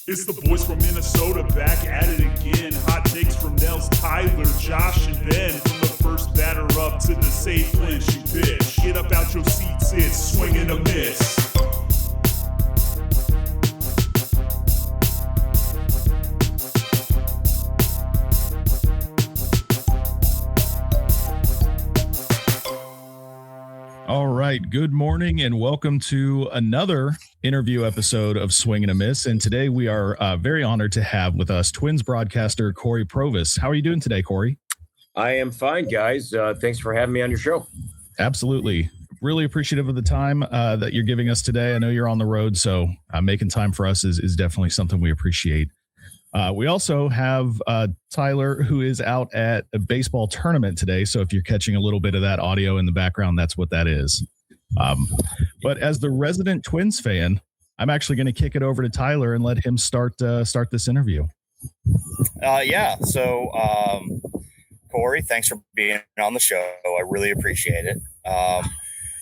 It's the boys from Minnesota back at it again. Hot takes from Nels, Tyler, Josh, and Ben. From the first batter up to the safe clinch you pitch. Get up out your seats, it's swing and a miss. All right. Good morning and welcome to another interview episode of Swing and a Miss. And today we are very honored to have with us Twins Broadcaster Cory Provus. How are you doing today, Cory? I am fine, guys. Thanks for having me on your show. Absolutely. Really appreciative of the time that you're giving us today. I know you're on the road, so making time for us is definitely something we appreciate. We also have Tyler, who is out at a baseball tournament today. So if you're catching a little bit of that audio in the background, that's what that is. But as the resident Twins fan, I'm actually going to kick it over to Tyler and let him start this interview. So, Cory, thanks for being on the show. I really appreciate it.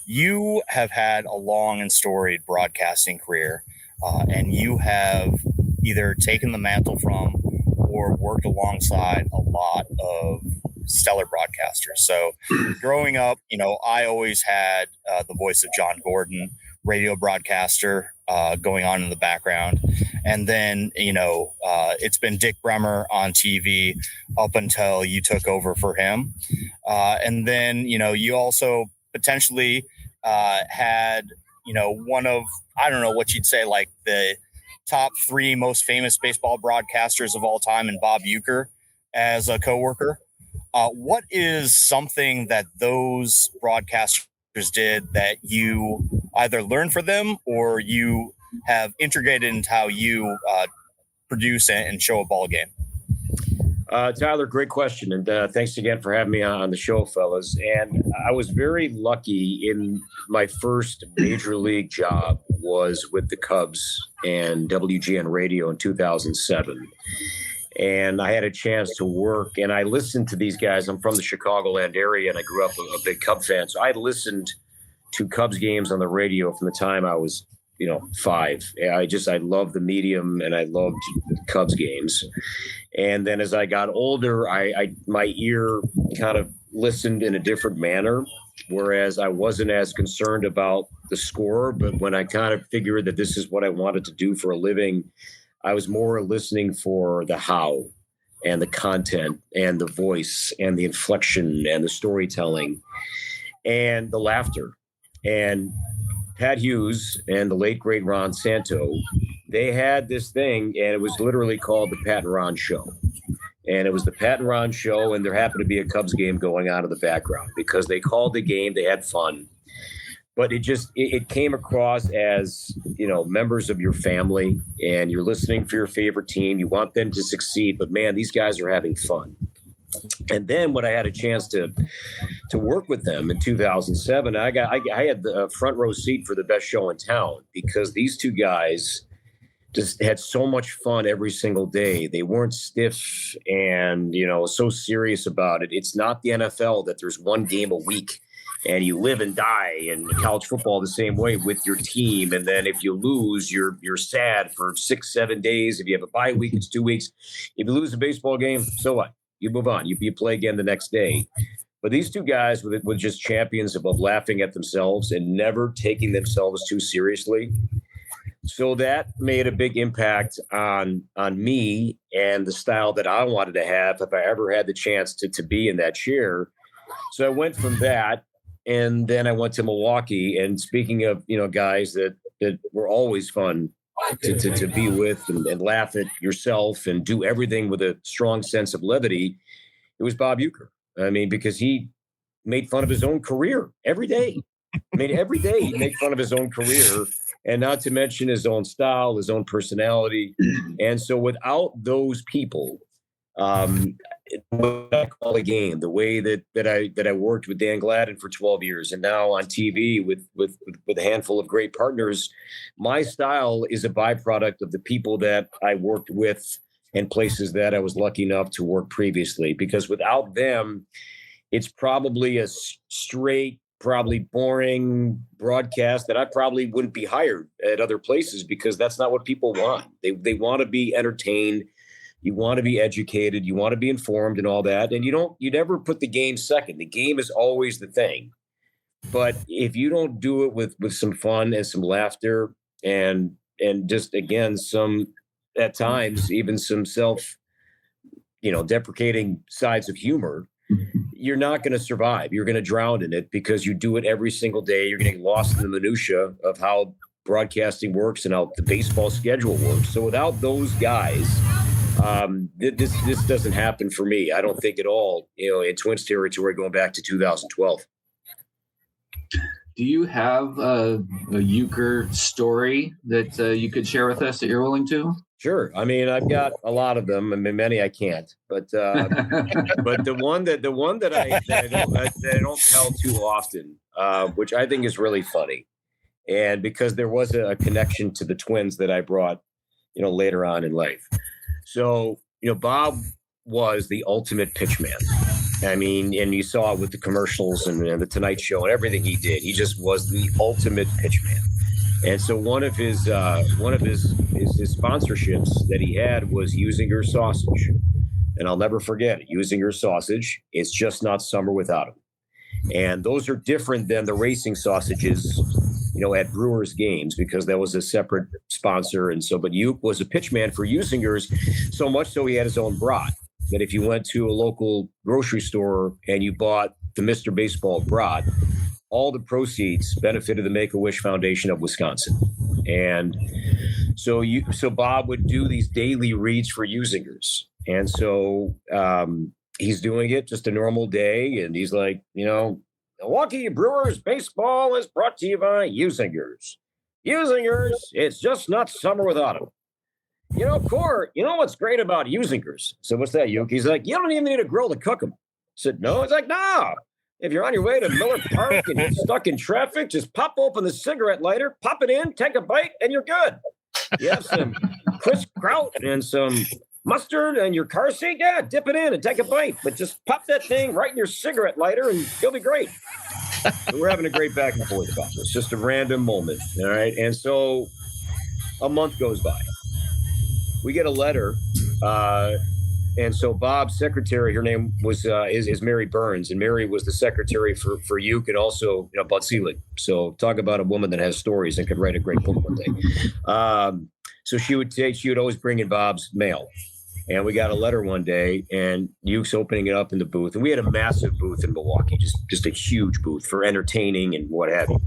You have had a long and storied broadcasting career, and you have either taken the mantle from or worked alongside a lot of stellar broadcasters. So growing up, I always had the voice of John Gordon, radio broadcaster, going on in the background. And then, it's been Dick Bremer on TV up until you took over for him. And then, you also potentially had, one of, I don't know what you'd say, like the top three most famous baseball broadcasters of all time, and Bob Uecker as a coworker. What is something that those broadcasters did that you either learned from them or you have integrated into how you produce and show a ball game? Tyler, great question. And thanks again for having me on the show, fellas. And I was very lucky in my first major league job was with the Cubs and WGN Radio in 2007. And I had a chance to work, and I listened to these guys. I'm from the Chicagoland area, and I grew up a big Cub fan. So I listened to Cubs games on the radio from the time I was, 5. I loved the medium, and I loved Cubs games. And then as I got older, my ear kind of listened in a different manner, whereas I wasn't as concerned about the score. But when I kind of figured that this is what I wanted to do for a living, I was more listening for the how and the content and the voice and the inflection and the storytelling and the laughter. And Pat Hughes and the late, great Ron Santo, they had this thing, and it was literally called the Pat and Ron Show. And it was the Pat and Ron Show, and there happened to be a Cubs game going on in the background because they called the game, they had fun. But it came across as, members of your family, and you're listening for your favorite team. You want them to succeed, but man, these guys are having fun. And then when I had a chance to work with them in 2007, I had the front row seat for the best show in town because these two guys just had so much fun every single day. They weren't stiff and, so serious about it. It's not the NFL that there's one game a week and you live and die, and college football the same way with your team. And then if you lose, you're sad for 6-7 days. If you have a bye week, it's 2 weeks. If you lose a baseball game, so what? You move on. You play again the next day. But these two guys were just champions of laughing at themselves and never taking themselves too seriously. So that made a big impact on me and the style that I wanted to have if I ever had the chance to be in that chair. So I went from that, and then I went to Milwaukee. And speaking of, guys that were always fun to be with and laugh at yourself and do everything with a strong sense of levity, it was Bob Uecker. I mean, because he made fun of his own career every day. Every day he'd make fun of his own career, and not to mention his own style, his own personality. And so without those people, what I call a game, the way that I worked with Dan Gladden for 12 years and now on TV with a handful of great partners, my style is a byproduct of the people that I worked with and places that I was lucky enough to work previously, because without them, it's probably a straight probably boring broadcast that I probably wouldn't be hired at other places, because that's not what people want. They want to be entertained. You want to be educated. You want to be informed and all that. And you never put the game second. The game is always the thing. But if you don't do it with some fun and some laughter and just, again, some, at times, even some deprecating sides of humor, you're not going to survive. You're going to drown in it, because you do it every single day. You're getting lost in the minutia of how broadcasting works and how the baseball schedule works. So without those guys, this doesn't happen for me. I don't think at all, in Twins territory going back to 2012. Do you have a euchre story that you could share with us that you're willing to? Sure. I mean, I've got a lot of them. I mean, many I can't, but the one that I don't tell too often, which I think is really funny, and because there was a connection to the Twins that I brought, later on in life. So, Bob was the ultimate pitchman. I mean, and you saw it with the commercials and the Tonight Show and everything he did. He just was the ultimate pitchman. And so one of his sponsorships that he had was Usinger's sausage, and I'll never forget it. Usinger's sausage. It's just not summer without him. And those are different than the racing sausages, at Brewers games, because that was a separate sponsor. And so, but Uke was a pitchman for Usinger's, so much so he had his own brat. That if you went to a local grocery store and you bought the Mr. Baseball brat, all the proceeds benefited the Make-A-Wish Foundation of Wisconsin. And so Bob would do these daily reads for Usinger's. And so he's doing it just a normal day. And he's like, Milwaukee Brewers baseball is brought to you by Usinger's. Usinger's, it's just not summer without him. Core, what's great about Usinger's? So what's that, Yuki? He's like, you don't even need a grill to cook them. I said, no. He's like, no. If you're on your way to Miller Park and you're stuck in traffic, just pop open the cigarette lighter, pop it in, take a bite, and you're good. You have some crisp kraut and some mustard and your car seat. Yeah, dip it in and take a bite. But just pop that thing right in your cigarette lighter and you'll be great. So we're having a great back and forth about this. Just a random moment. All right. And so a month goes by. We get a letter. And so Bob's secretary, her name was is Mary Burns, and Mary was the secretary for Uke and also Bud Selig. So talk about a woman that has stories and could write a great book one day. So she would always bring in Bob's mail, and we got a letter one day, and Uke's opening it up in the booth, and we had a massive booth in Milwaukee, just a huge booth for entertaining and what have you.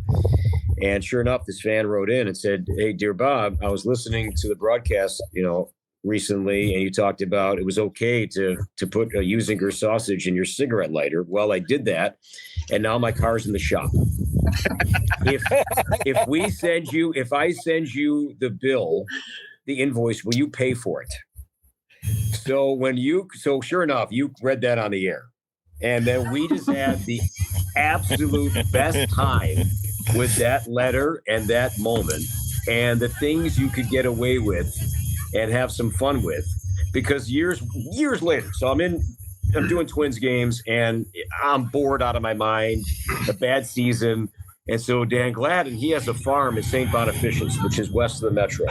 And sure enough, this fan wrote in and said, "Hey, dear Bob, I was listening to the broadcast, recently, and you talked about it was okay to put a Usinger sausage in your cigarette lighter. Well, I did that, and now my car's in the shop. If I send you the bill, the invoice, will you pay for it?" So sure enough, you read that on the air, and then we just had the absolute best time with that letter and that moment, and the things you could get away with and have some fun with, because years later, so I'm doing Twins games and I'm bored out of my mind, a bad season. And so Dan Gladden, he has a farm in St. Bonifacius, which is west of the metro.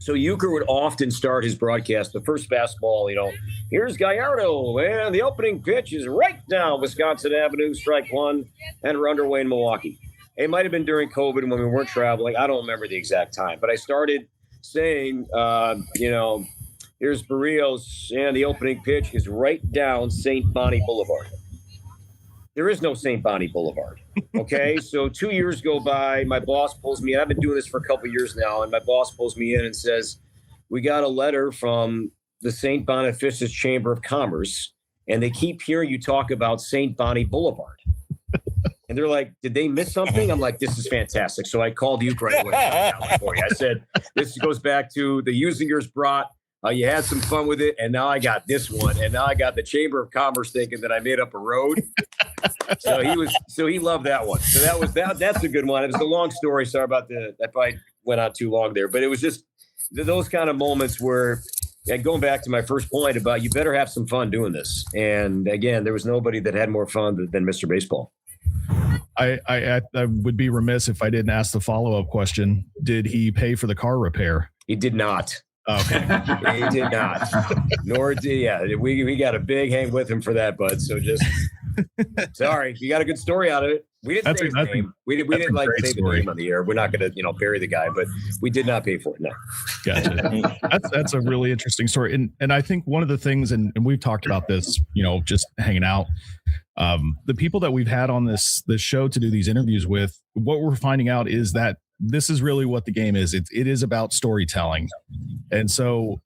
So Euchre would often start his broadcast, the first fastball, here's Gallardo, and the opening pitch is right down Wisconsin Avenue, strike one, and we're underway in Milwaukee. It might have been during COVID when we weren't traveling. I don't remember the exact time, but I started saying, here's Barrios, and the opening pitch is right down St. Bonnie Boulevard. There is no St. Bonnie Boulevard. Okay. So 2 years go by. My boss pulls me in. I've been doing this for a couple of years now. And my boss pulls me in and says, we got a letter from the St. Bonifacius Chamber of Commerce, and they keep hearing you talk about St. Bonnie Boulevard. And they're like, did they miss something? I'm like, this is fantastic. So I called Uke right away. I said, this goes back to the Usinger's brought. You had some fun with it, and now I got this one, and now I got the Chamber of Commerce thinking that I made up a road. So he loved that one. So that's a good one. It was a long story. Sorry about that. Probably went on too long there, but it was just those kind of moments where, and going back to my first point about you better have some fun doing this. And again, there was nobody that had more fun than Mr. Baseball. I would be remiss if I didn't ask the follow-up question. Did he pay for the car repair? He did not. Okay. He did not. Nor did we got a big hang with him for that, bud. So just sorry, you got a good story out of it. We didn't say his name. We didn't like say the name on the air. We're not going to bury the guy, but we did not pay for it. No. Gotcha. That's a really interesting story, and I think one of the things, and we've talked about this, just hanging out. The people that we've had on this show to do these interviews with, what we're finding out is that this is really what the game is. It is about storytelling. And so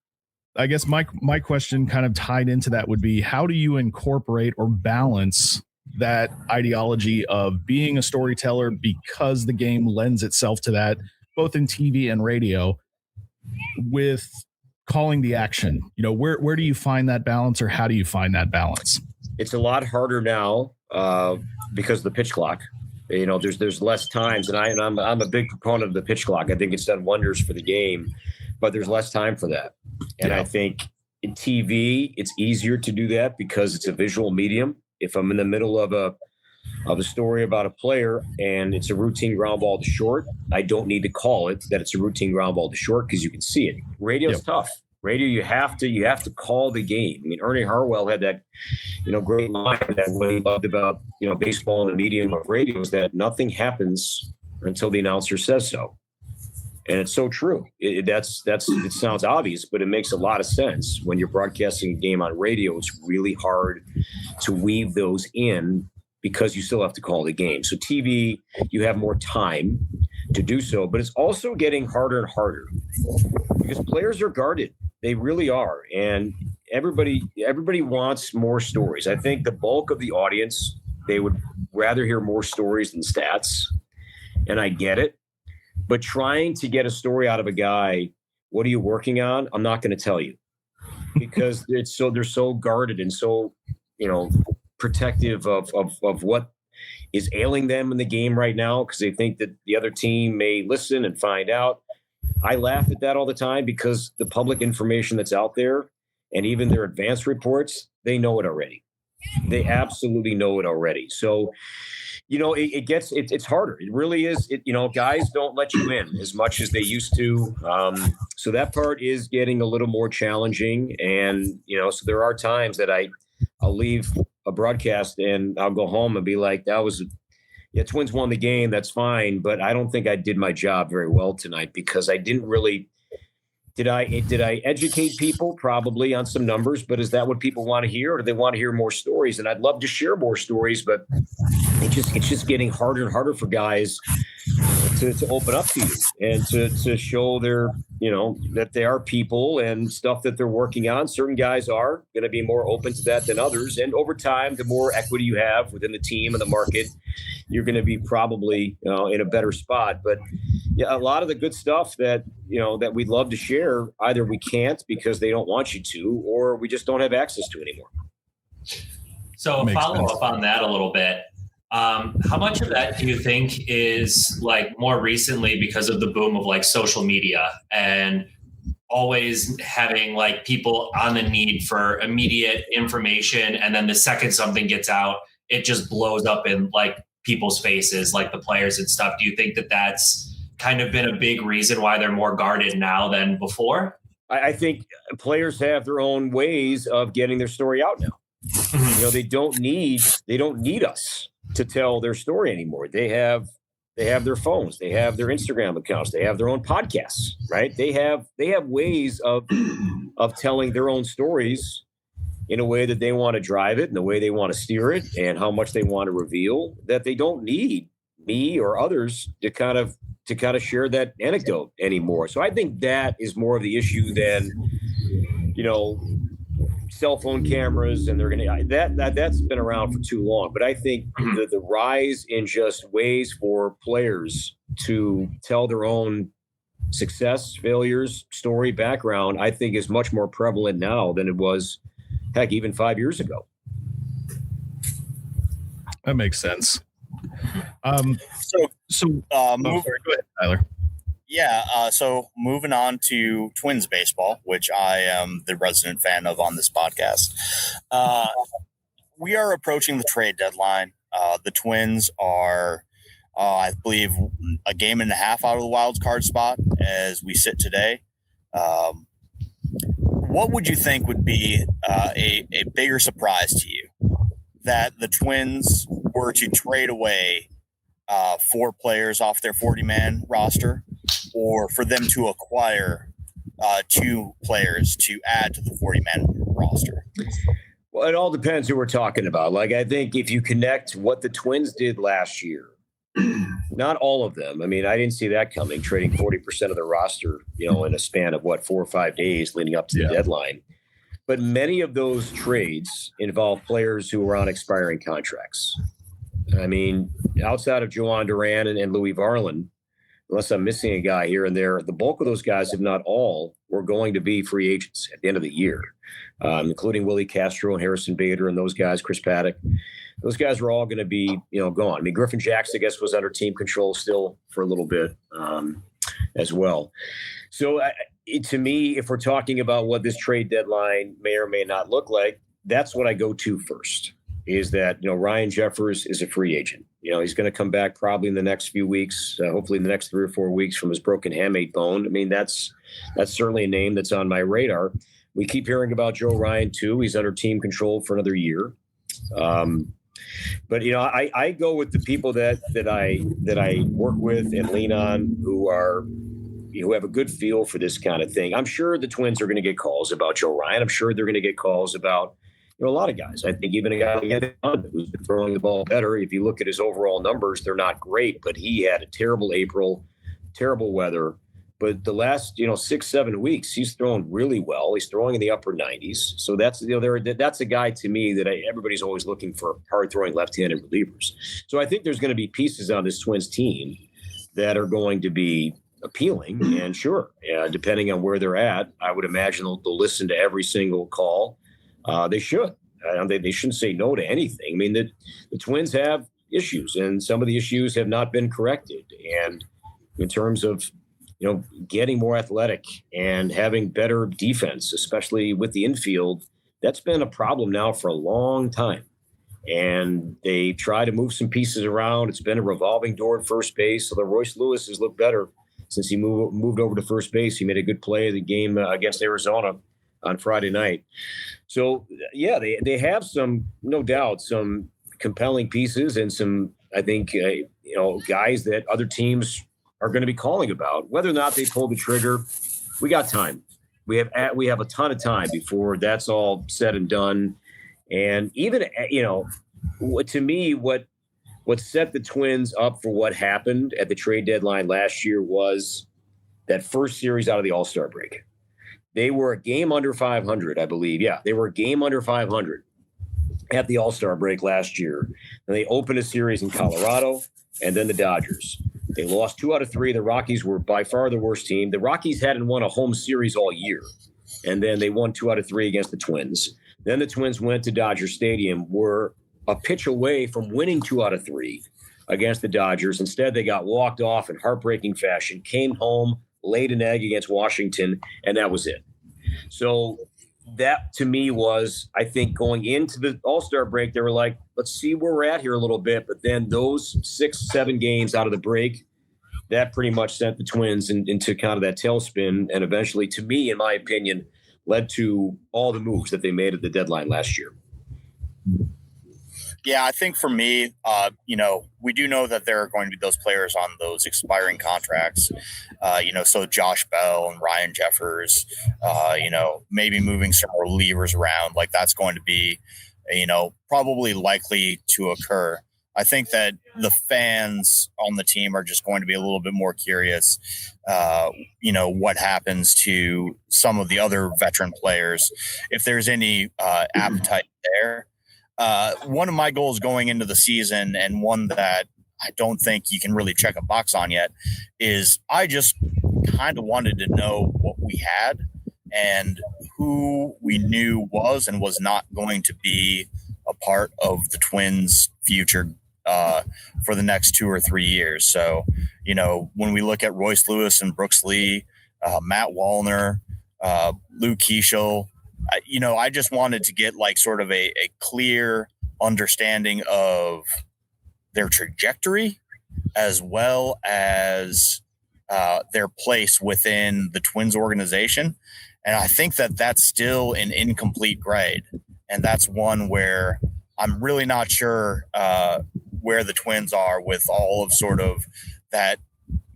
I guess my question kind of tied into that would be, how do you incorporate or balance that ideology of being a storyteller, because the game lends itself to that, both in TV and radio, with calling the action? Where do you find that balance, or how do you find that balance? It's a lot harder now because of the pitch clock. There's less times, and I'm a big proponent of the pitch clock. I think it's done wonders for the game, but there's less time for that. And I think in TV, it's easier to do that because it's a visual medium. If I'm in the middle of a story about a player and it's a routine ground ball to short, I don't need to call it that it's a routine ground ball to short because you can see it. Radio's tough. Radio, you have to call the game. I mean, Ernie Harwell had that, great line that what he loved about, baseball and the medium of radio is that nothing happens until the announcer says so. And it's so true. It sounds obvious, but it makes a lot of sense. When you're broadcasting a game on radio, it's really hard to weave those in because you still have to call the game. So TV, you have more time to do so, but it's also getting harder and harder because players are guarded. They really are. And everybody wants more stories. I think the bulk of the audience, they would rather hear more stories than stats. And I get it. But trying to get a story out of a guy, what are you working on? I'm not going to tell you because they're so guarded and so, protective of what is ailing them in the game right now because they think that the other team may listen and find out. I laugh at that all the time because the public information that's out there and even their advanced reports, they know it already. They absolutely know it already. So, it's harder. It really is. Guys don't let you in as much as they used to. So that part is getting a little more challenging. And, so there are times that I'll leave a broadcast and I'll go home and be like, Twins won the game. That's fine. But I don't think I did my job very well tonight because I didn't really. Did I educate people? Probably on some numbers, but is that what people want to hear, or do they want to hear more stories? And I'd love to share more stories, but it's just getting harder and harder for guys to open up to you and to show their, that they are people and stuff that they're working on. Certain guys are going to be more open to that than others. And over time, the more equity you have within the team and the market, you're going to be probably, in a better spot. But yeah, a lot of the good stuff that, that we'd love to share, either we can't because they don't want you to, or we just don't have access to anymore. So a follow-up on that a little bit. How much of that do you think is like more recently because of the boom of like social media and always having like people on the need for immediate information, and then the second something gets out, it just blows up in like people's faces, like the players and stuff? Do you think that that's kind of been a big reason why they're more guarded now than before? I think players have their own ways of getting their story out now. They don't need us to tell their story anymore. They have their phones, they have their Instagram accounts, they have their own podcasts, right? They have ways of telling their own stories in a way that they want to drive it and the way they want to steer it and how much they want to reveal, that they don't need me or others to kind of share that anecdote anymore. So I think that is more of the issue than, cell phone cameras, and that's been around for too long. But I think the rise in just ways for players to tell their own success, failures, story, background, I think is much more prevalent now than it was, heck, even 5 years ago. That makes sense. Sorry, go ahead, Tyler. Yeah, so moving on to Twins baseball, which I am the resident fan of on this podcast. We are approaching the trade deadline. The Twins are, I believe, a game and a half out of the wild card spot as we sit today. What would you think would be a bigger surprise to you? That the Twins were to trade away 4 players off their 40-man roster, or for them to acquire 2 players to add to the 40-man roster? Well, it all depends who we're talking about. Like, I think if you connect what the Twins did last year, not all of them. I mean, I didn't see that coming, trading 40% of the roster, in a span of 4 or 5 days leading up to the deadline. But many of those trades involve players who were on expiring contracts. I mean, outside of Joan Duran and Louis Varland, unless I'm missing a guy here and there, the bulk of those guys, if not all, were going to be free agents at the end of the year, including Willie Castro and Harrison Bader and those guys, Chris Paddock. Those guys were all going to be, gone. I mean, Griffin Jackson, I guess, was under team control still for a little bit as well. So to me, if we're talking about what this trade deadline may or may not look like, that's what I go to first, is that, Ryan Jeffers is a free agent. He's going to come back probably in the next few weeks, hopefully in the next 3 or 4 weeks from his broken hamate bone. I mean, that's certainly a name that's on my radar. We keep hearing about Joe Ryan too. He's under team control for another year. But I go with the people that I work with and lean on who have a good feel for this kind of thing. I'm sure the Twins are going to get calls about Joe Ryan. I'm sure they're going to get calls about a lot of guys. I think even a guy like Anthony who's been throwing the ball better. If you look at his overall numbers, they're not great, but he had a terrible April, terrible weather. But the last 6-7 weeks, he's thrown really well. He's throwing in the upper 90s. So that's that's a guy to me that everybody's always looking for hard throwing left-handed relievers. So I think there's going to be pieces on this Twins team that are going to be appealing. And sure, depending on where they're at, I would imagine they'll listen to every single call. They should. They shouldn't say no to anything. I mean, the Twins have issues, and some of the issues have not been corrected. And in terms of getting more athletic and having better defense, especially with the infield, that's been a problem now for a long time. And they try to move some pieces around. It's been a revolving door at first base. So the Royce Lewis has looked better since he moved over to first base. He made a good play in the game against Arizona on Friday night. So, yeah, they have some, no doubt, some compelling pieces and some, I think, guys that other teams are going to be calling about. Whether or not they pull the trigger, we got time. We have a ton of time before that's all said and done. And even, to me, what set the Twins up for what happened at the trade deadline last year was that first series out of the All-Star break. They were a game under 500, I believe. Yeah, they were a game under 500 at the All-Star break last year. And they opened a series in Colorado and then the Dodgers. They lost 2 out of 3. The Rockies were by far the worst team. The Rockies hadn't won a home series all year. And then they won 2 out of 3 against the Twins. Then the Twins went to Dodger Stadium, were a pitch away from winning 2 out of 3 against the Dodgers. Instead, they got walked off in heartbreaking fashion, came home, laid an egg against Washington, and that was it. So that, to me, was, I think, going into the All-Star break, they were like, let's see where we're at here a little bit. But then those 6-7 games out of the break, that pretty much sent the Twins into kind of that tailspin, and eventually, to me, in my opinion, led to all the moves that they made at the deadline last year. Yeah, I think for me, we do know that there are going to be those players on those expiring contracts. So Josh Bell and Ryan Jeffers, maybe moving some relievers around, like that's going to be, probably likely to occur. I think that the fans on the team are just going to be a little bit more curious, what happens to some of the other veteran players, if there's any appetite there. One of my goals going into the season, and one that I don't think you can really check a box on yet, is I just kind of wanted to know what we had and who we knew was and was not going to be a part of the Twins' future for the next 2 or 3 years. So, when we look at Royce Lewis and Brooks Lee, Matt Wallner, Lou Keishel, I just wanted to get like sort of a clear understanding of their trajectory as well as their place within the Twins organization. And I think that that's still an incomplete grade. And that's one where I'm really not sure where the Twins are with all of sort of that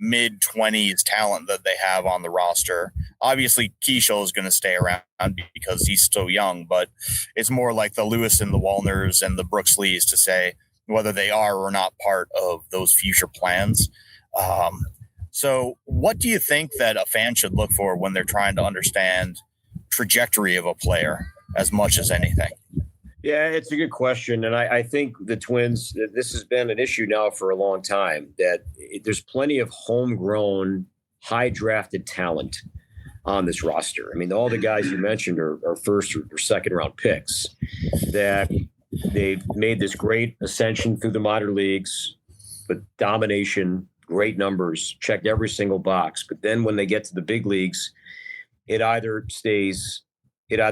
mid-20s talent that they have on the roster. Obviously, Keishel is going to stay around because he's so young, but it's more like the Lewis and the Wallners and the Brooks Lees to say whether they are or not part of those future plans. So what do you think that a fan should look for when they're trying to understand trajectory of a player as much as anything? Yeah, it's a good question. And I think the Twins, this has been an issue now for a long time, that there's plenty of homegrown, high drafted talent on this roster. I mean, all the guys you mentioned are first or second round picks that they've made this great ascension through the minor leagues, but domination, great numbers, checked every single box. But then when they get to the big leagues, it either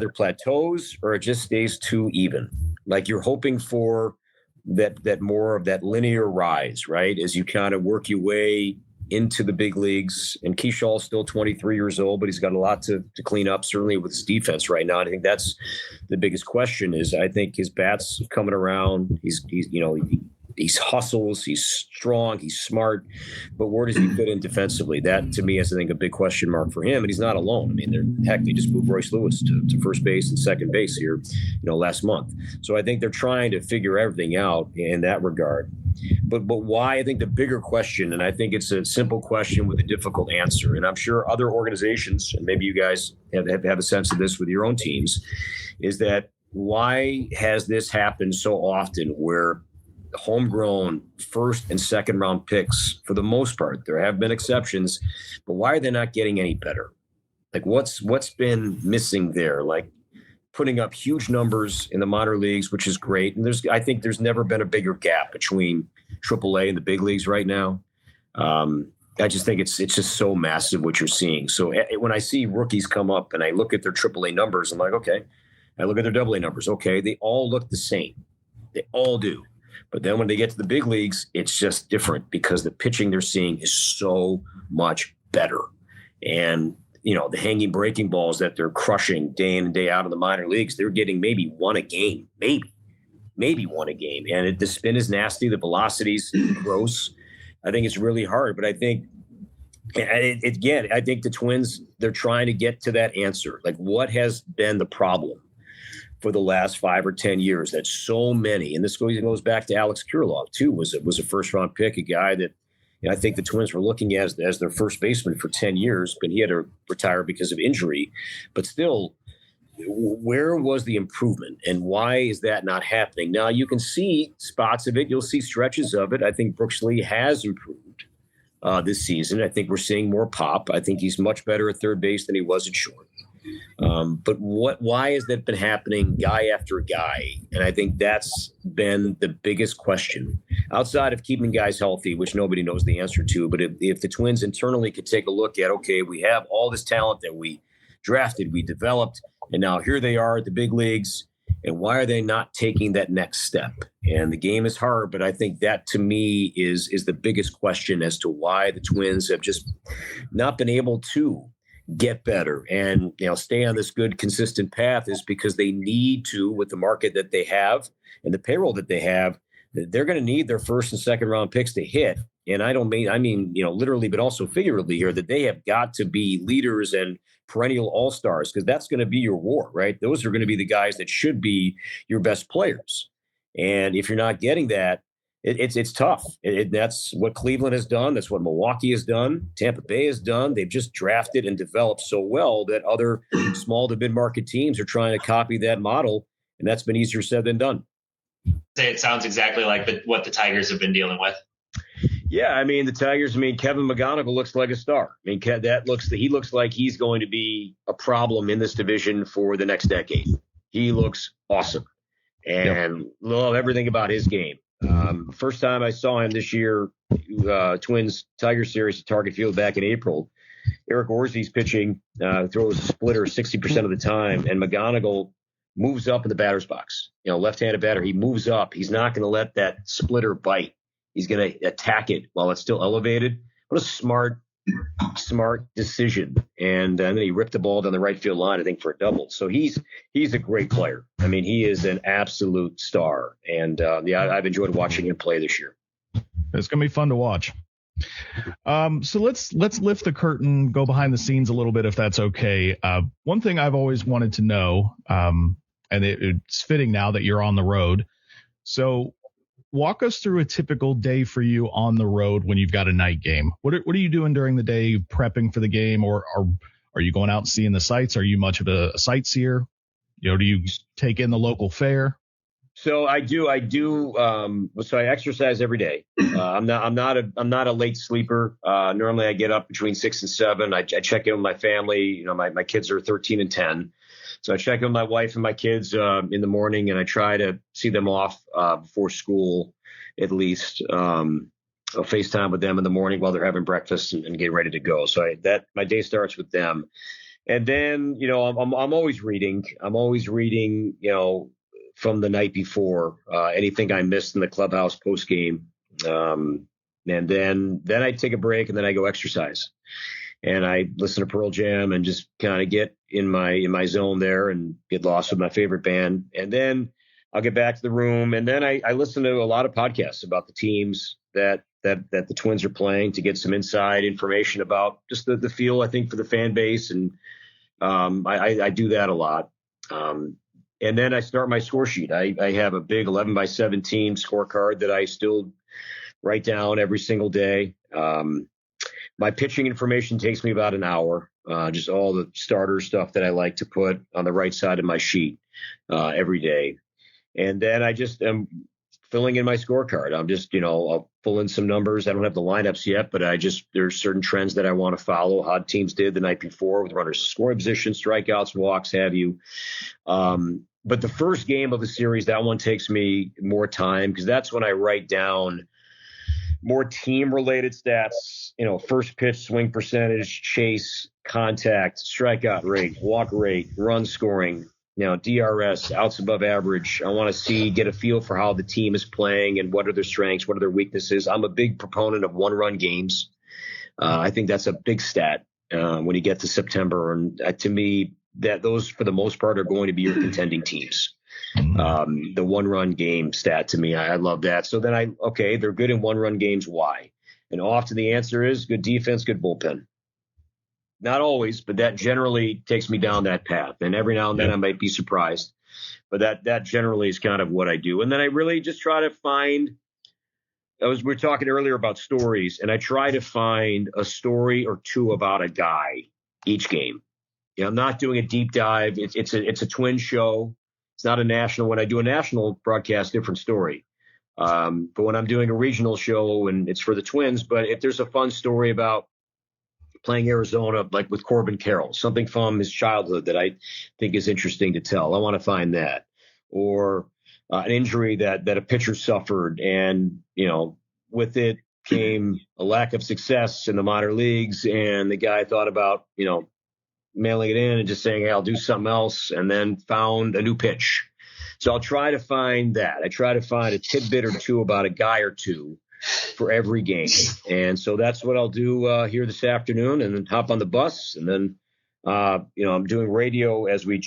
plateaus or it just stays too even. Like you're hoping for that more of that linear rise, right? As you kind of work your way into the big leagues. And Keishal's still 23 years old, but he's got a lot to clean up, certainly with his defense right now. And I think that's the biggest question is I think his bat's coming around. He hustles, he's strong, he's smart, but where does he fit in defensively? That, to me, is, I think, a big question mark for him, and he's not alone. I mean, they just moved Royce Lewis to first base and second base here, last month. So I think they're trying to figure everything out in that regard. But why? I think the bigger question, and I think it's a simple question with a difficult answer, and I'm sure other organizations, and maybe you guys have a sense of this with your own teams, is that why has this happened so often where homegrown first and second round picks, for the most part, there have been exceptions, but why are they not getting any better? Like what's been missing there? Like putting up huge numbers in the minor leagues, which is great. And I think there's never been a bigger gap between AAA and the big leagues right now. I just think it's just so massive what you're seeing. So when I see rookies come up and I look at their AAA numbers, I'm like, okay. I look at their AA numbers. Okay, they all look the same. They all do. But then when they get to the big leagues, it's just different because the pitching they're seeing is so much better. And, the hanging breaking balls that they're crushing day in and day out in the minor leagues, they're getting maybe one a game, maybe one a game. And the spin is nasty. The velocity's gross. I think it's really hard. But I think, I think the Twins, they're trying to get to that answer. Like, what has been the problem for the last 5 or 10 years that so many, and this goes back to Alex Kirilloff too, was a first round pick, a guy that I think the Twins were looking at as their first baseman for 10 years, but he had to retire because of injury. But still, where was the improvement and why is that not happening? Now you can see spots of it. You'll see stretches of it. I think Brooks Lee has improved this season. I think we're seeing more pop. I think he's much better at third base than he was at short. But why has that been happening guy after guy? And I think that's been the biggest question outside of keeping guys healthy, which nobody knows the answer to. But if the Twins internally could take a look at, okay, we have all this talent that we drafted, we developed, and now here they are at the big leagues. And why are they not taking that next step? And the game is hard, but I think that to me is the biggest question as to why the Twins have just not been able to get better and stay on this good consistent path is because they need to, with the market that they have and the payroll that they have, they're going to need their first and second round picks to hit. And I mean literally, but also figuratively here, that they have got to be leaders and perennial all-stars, because that's going to be your war, right? Those are going to be the guys that should be your best players. And if you're not getting that, it's tough. That's what Cleveland has done. That's what Milwaukee has done. Tampa Bay has done. They've just drafted and developed so well that other small to mid-market teams are trying to copy that model, and that's been easier said than done. It sounds exactly like what the Tigers have been dealing with. Yeah, I mean, the Tigers, Kevin McGonigal looks like a star. He looks like he's going to be a problem in this division for the next decade. He looks awesome and love everything about his game. First time I saw him this year, Twins Tiger series at Target Field back in April. Eric Orzi's pitching, throws a splitter 60% of the time, and McGonigal moves up in the batter's box. Left-handed batter, he moves up. He's not going to let that splitter bite. He's going to attack it while it's still elevated. What a smart decision. And then he ripped the ball down the right field line, I think, for a double. So he's a great player. I mean, he is an absolute star. And I've enjoyed watching him play this year. It's going to be fun to watch. So let's lift the curtain, go behind the scenes a little bit, if that's okay. One thing I've always wanted to know, and it's fitting now that you're on the road. So walk us through a typical day for you on the road when you've got a night game. What are you doing during the day prepping for the game, or are you going out and seeing the sights? Are you much of a sightseer? Do you take in the local fare? So I do. So I exercise every day. I'm not a late sleeper. Normally I get up between 6 and 7. I check in with my family. My kids are 13 and 10. So I check in with my wife and my kids in the morning, and I try to see them off before school, at least. I'll FaceTime with them in the morning while they're having breakfast and getting ready to go. So my day starts with them. And then, I'm always reading. I'm always reading, from the night before, anything I missed in the clubhouse post game. And then I take a break, and then I go exercise. And I listen to Pearl Jam and just kind of get in my zone there and get lost with my favorite band. And then I'll get back to the room, and then I listen to a lot of podcasts about the teams that the Twins are playing to get some inside information about just the feel, I think, for the fan base. And I do that a lot. And then I start my score sheet. I have a big 11x17 scorecard that I still write down every single day. My pitching information takes me about an hour, just all the starter stuff that I like to put on the right side of my sheet every day. And then I just am filling in my scorecard. I'm just, I'll pull in some numbers. I don't have the lineups yet, but there's certain trends that I want to follow, how teams did the night before with runners scoring position, strikeouts, walks, have you. But the first game of the series, that one takes me more time because that's when I write down more team-related stats, first pitch, swing percentage, chase, contact, strikeout rate, walk rate, run scoring, DRS, outs above average. I want to get a feel for how the team is playing and what are their strengths, what are their weaknesses. I'm a big proponent of one-run games. I think that's a big stat when you get to September. And to me, that those, for the most part, are going to be your contending teams. The one-run game stat, to me, I love that. So then they're good in one-run games. Why? And often the answer is good defense, good bullpen. Not always, but that generally takes me down that path. And every now and then I might be surprised, but that generally is kind of what I do. And then I really just try to find. We were talking earlier about stories, and I try to find a story or two about a guy each game. I'm not doing a deep dive. It's a Twin show. It's not a national. When I do a national broadcast, different story. But when I'm doing a regional show, and it's for the Twins, but if there's a fun story about playing Arizona, like with Corbin Carroll, something from his childhood that I think is interesting to tell, I want to find that. Or an injury that a pitcher suffered, and with it came a lack of success in the minor leagues, and the guy thought about mailing it in and just saying, hey, I'll do something else, and then found a new pitch. So I'll try to find that. I try to find a tidbit or two about a guy or two for every game. And so that's what I'll do here this afternoon, and then hop on the bus. And then, I'm doing radio as we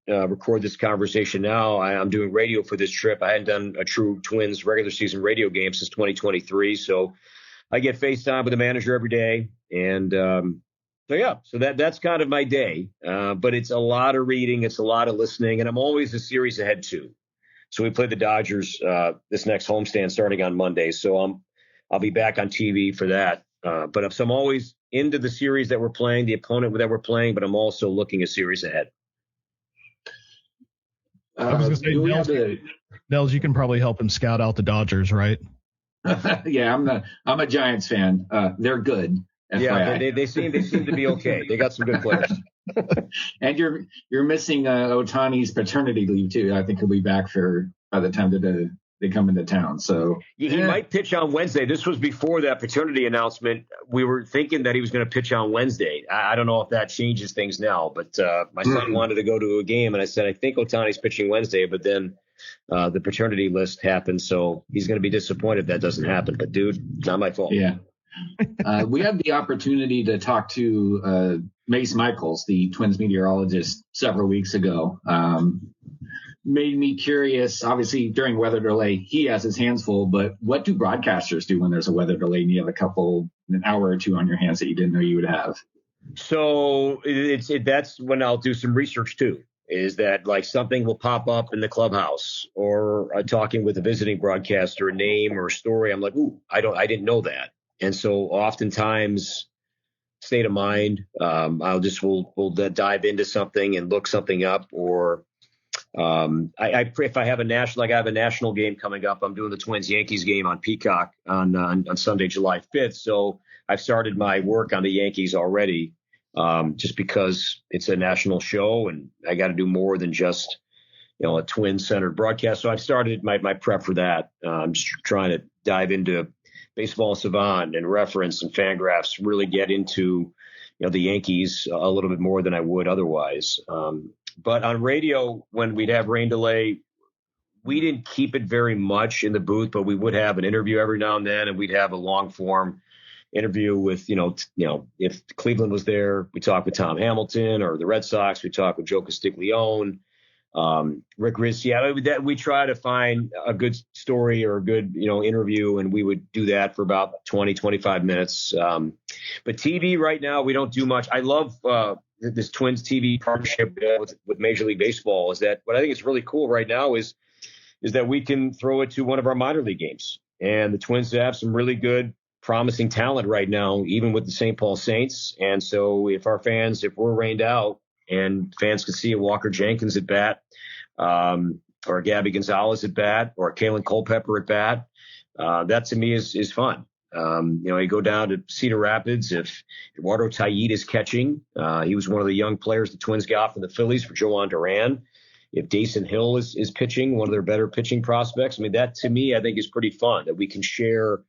record this conversation now. I'm doing radio for this trip. I hadn't done a true Twins regular season radio game since 2023. So I get FaceTime with the manager every day. And so that's kind of my day. But it's a lot of reading. It's a lot of listening. And I'm always a series ahead too. So we play the Dodgers this next homestand starting on Monday. So I'll be back on TV for that. But I'm always into the series that we're playing, the opponent that we're playing, but I'm also looking a series ahead. I was going to say, Nels, you can probably help him scout out the Dodgers, right? Yeah, I'm a Giants fan. They're good. FYI. Yeah, they seem to be okay. They got some good players. And you're missing Ohtani's paternity leave too. I think he'll be back by the time that they come into town. So he might pitch on Wednesday. This was before that paternity announcement. We were thinking that he was going to pitch on Wednesday. I don't know if that changes things now, but my son wanted to go to a game, and I said, I think Ohtani's pitching Wednesday, but then the paternity list happened. So he's going to be disappointed if that doesn't happen. But dude, not my fault. Yeah. We had the opportunity to talk to Mace Michaels, the Twins meteorologist, several weeks ago. Made me curious. Obviously, during weather delay, he has his hands full. But what do broadcasters do when there's a weather delay and you have an hour or two on your hands that you didn't know you would have? So that's when I'll do some research too. Is that like something will pop up in the clubhouse, or talking with a visiting broadcaster, a name or a story. I'm like, ooh, I didn't know that. And so oftentimes, state of mind, we'll dive into something and look something up, or if I have a national game coming up. I'm doing the Twins Yankees game on Peacock on Sunday, July 5th. So I've started my work on the Yankees already, just because it's a national show and I got to do more than just, a Twins-centered broadcast. So I've started my prep for that. I'm just trying to dive into Baseball Savant and Reference and Fangraphs, really get into, the Yankees a little bit more than I would otherwise. But on radio, when we'd have rain delay, we didn't keep it very much in the booth, but we would have an interview every now and then, and we'd have a long form interview with, if Cleveland was there, we talked with Tom Hamilton, or the Red Sox, we talked with Joe Castiglione, Rick Rizzi. We try to find a good story or a good, interview, and we would do that for about 20, 25 minutes. But TV right now, we don't do much. I love this Twins TV partnership with Major League Baseball. Is that what I think is really cool right now is that we can throw it to one of our minor league games, and the Twins have some really good, promising talent right now, even with the St. Paul Saints. And so if we're rained out and fans can see a Walker Jenkins at bat, or a Gabby Gonzalez at bat, or a Kalen Culpepper at bat, that to me is fun. You go down to Cedar Rapids. If Eduardo Taillid is catching, he was one of the young players the Twins got from the Phillies for Joan Duran. If Dason Hill is pitching, one of their better pitching prospects, that to me, I think is pretty fun, that we can share,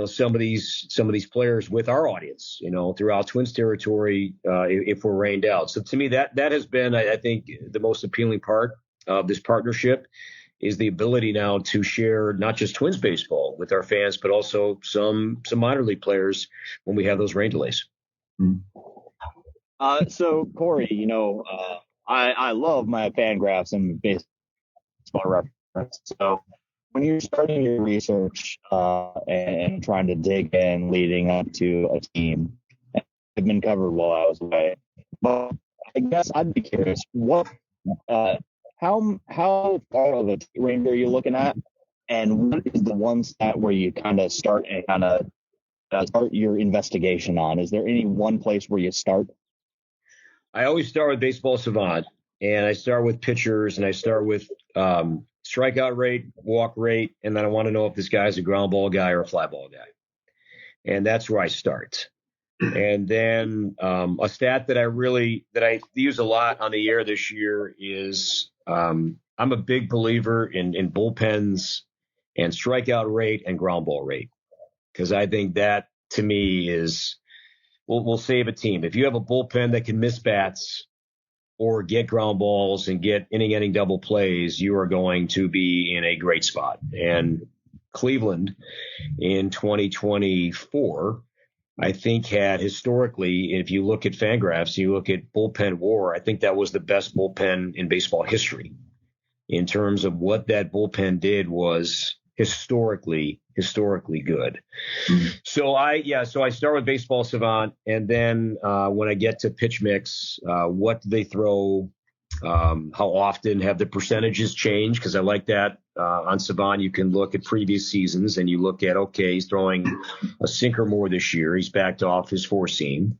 some of these players with our audience, throughout Twins territory, if we're rained out. So to me, that has been, I think, the most appealing part of this partnership, is the ability now to share not just Twins baseball with our fans, but also some minor league players when we have those rain delays. So Cory, I love my Fangraphs and baseball reference. So when you're starting your research and trying to dig in leading up to a team, it's been covered while I was away. But I guess I'd be curious, how far of a range are you looking at, and what is the one stat where you kind of start your investigation on? Is there any one place where you start? I always start with Baseball Savant, and I start with pitchers, and I start with strikeout rate, walk rate, and then I want to know if this guy's a ground ball guy or a fly ball guy. And that's where I start. And then a stat that I use a lot on the air this year is I'm a big believer in bullpens and strikeout rate and ground ball rate, because I think that to me will save a team. If you have a bullpen that can miss bats or get ground balls and get inning double plays, you are going to be in a great spot. And Cleveland in 2024, I think, had historically, if you look at Fangraphs, you look at bullpen WAR, I think that was the best bullpen in baseball history. In terms of what that bullpen did was historically good. So I start with Baseball Savant, and then when I get to Pitch Mix, what do they throw? How often have the percentages changed? Because I like that. On Savant, you can look at previous seasons and you look at, okay, he's throwing a sinker more this year. He's backed off his four seam.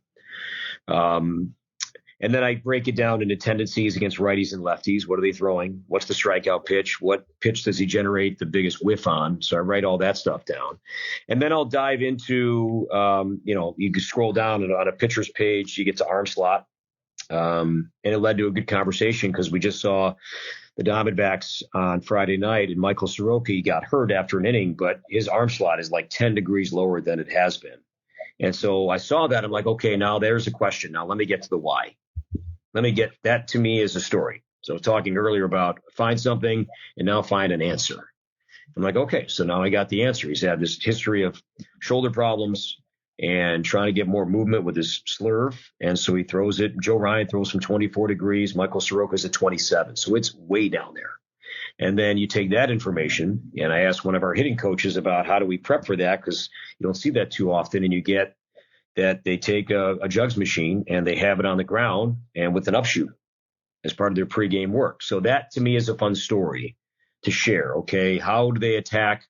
And then I break it down into tendencies against righties and lefties. What are they throwing? What's the strikeout pitch? What pitch does he generate the biggest whiff on? So I write all that stuff down. And then I'll dive into, you can scroll down and on a pitcher's page, you get to arm slot. And it led to a good conversation because we just saw the Diamondbacks on Friday night, and Michael Soroka got hurt after an inning, but his arm slot is like 10 degrees lower than it has been. And so I saw that. I'm like, okay, now there's a question. Now let me get to the why. Let me get that. To me is a story. So talking earlier about find something and now find an answer. I'm like, okay, so now I got the answer. He's had this history of shoulder problems and trying to get more movement with his slurve. And so he throws it. Joe Ryan throws from 24 degrees. Michael Soroka's at 27. So it's way down there. And then you take that information, and I asked one of our hitting coaches about how do we prep for that, because you don't see that too often. And you get that they take a jugs machine and they have it on the ground and with an upshoot as part of their pregame work. So that to me is a fun story to share. Okay, how do they attack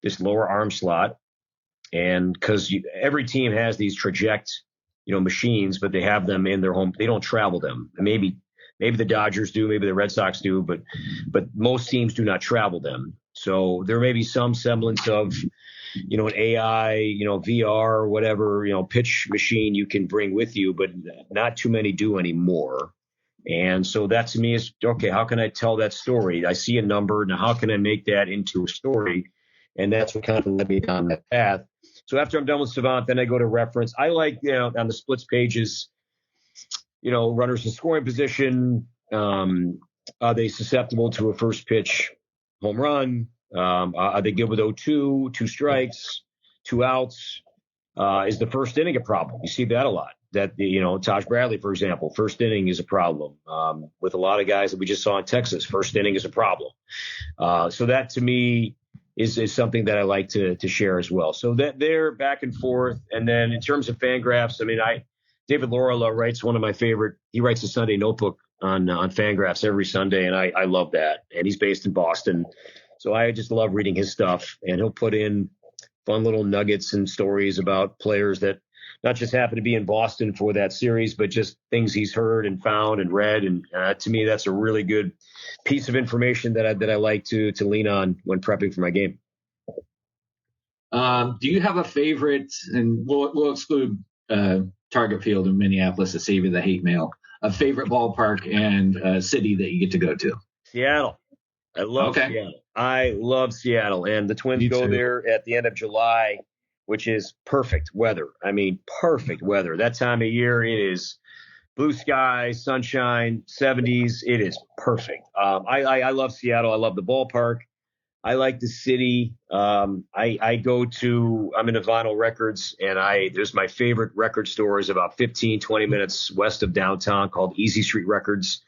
this lower arm slot? And because every team has these traject, machines, but they have them in their home. They don't travel them. Maybe the Dodgers do, maybe the Red Sox do, but most teams do not travel them. So there may be some semblance of, an AI, VR or whatever, pitch machine you can bring with you, but not too many do anymore. And so that to me is, okay, how can I tell that story? I see a number. Now, how can I make that into a story? And that's what kind of led me down that path. So after I'm done with Savant, then I go to reference. I like, on the splits pages, runners in scoring position. Are they susceptible to a first pitch home run? Are they good with 0-2, 2 strikes, 2 outs? Is the first inning a problem? You see that a lot. That, Taj Bradley, for example, first inning is a problem. With a lot of guys that we just saw in Texas, first inning is a problem. So that to me is something that I like to share as well. So that they're back and forth. And then in terms of Fangraphs, David Laurila writes one of my favorite. He writes a Sunday notebook on Fangraphs every Sunday, and I love that. And he's based in Boston, so I just love reading his stuff. And he'll put in fun little nuggets and stories about players that not just happen to be in Boston for that series, but just things he's heard and found and read. And to me, that's a really good piece of information that I like to lean on when prepping for my game. Do you have a favorite? And we'll exclude Target Field in Minneapolis to save you the hate mail. A favorite ballpark and city that you get to go to? Seattle. I love Seattle. I love Seattle, and the Twins go there at the end of July, which is perfect weather. Perfect weather. That time of year, it is blue sky, sunshine, 70s. It is perfect. I love Seattle. I love the ballpark. I like the city. I'm in a Vinyl Records, and there's my favorite record store is about 15, 20 minutes west of downtown called Easy Street Records.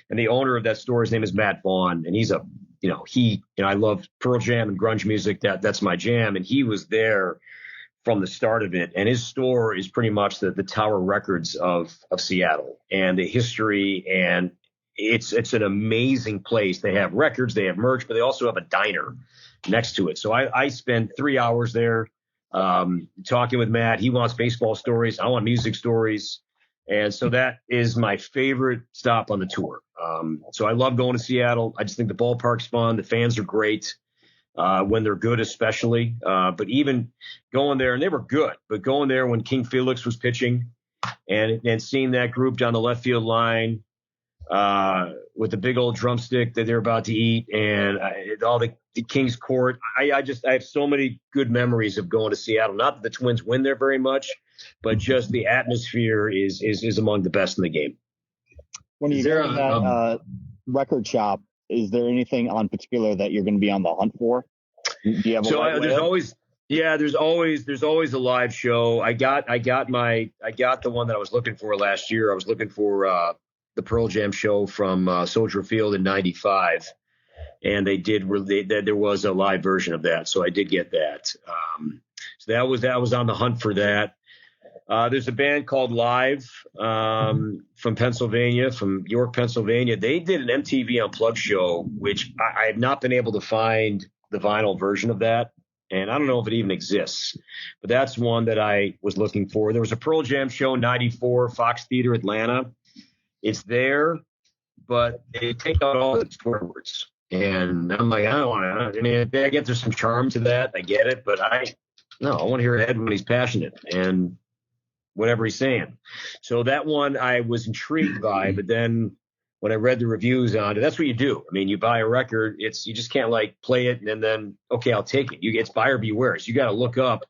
And the owner of that store, his name is Matt Vaughn, and he's I love Pearl Jam and grunge music. That's my jam. And he was there from the start of it. And his store is pretty much the Tower Records of Seattle and the history. And it's an amazing place. They have records, they have merch, but they also have a diner next to it. So I spent 3 hours there talking with Matt. He wants baseball stories. I want music stories. And so that is my favorite stop on the tour. So I love going to Seattle. I just think the ballpark's fun. The fans are great when they're good, especially. But even going there, and they were good, but going there when King Felix was pitching and seeing that group down the left field line with the big old drumstick that they're about to eat and all the King's Court. I have so many good memories of going to Seattle. Not that the Twins win there very much, but just the atmosphere is among the best in the game. When you go to that record shop, is there anything on particular that you're going to be on the hunt for? Do you have there's always a live show. I got the one that I was looking for last year. I was looking for the Pearl Jam show from Soldier Field in '95, and there was a live version of that, so I did get that. So that was on the hunt for that. There's a band called Live from Pennsylvania, from York, Pennsylvania. They did an MTV Unplugged show, which I have not been able to find the vinyl version of that. And I don't know if it even exists, but that's one that I was looking for. There was a Pearl Jam show in '94, Fox Theater, Atlanta. It's there, but they take out all the swear words. And I'm like, I don't want to. I get there's some charm to that. I get it, but I want to hear Ed when he's passionate and whatever he's saying. So that one I was intrigued by, but then when I read the reviews on it, that's what you do. You buy a record, you just can't play it and then okay, I'll take it. It's buyer beware. So you got to look up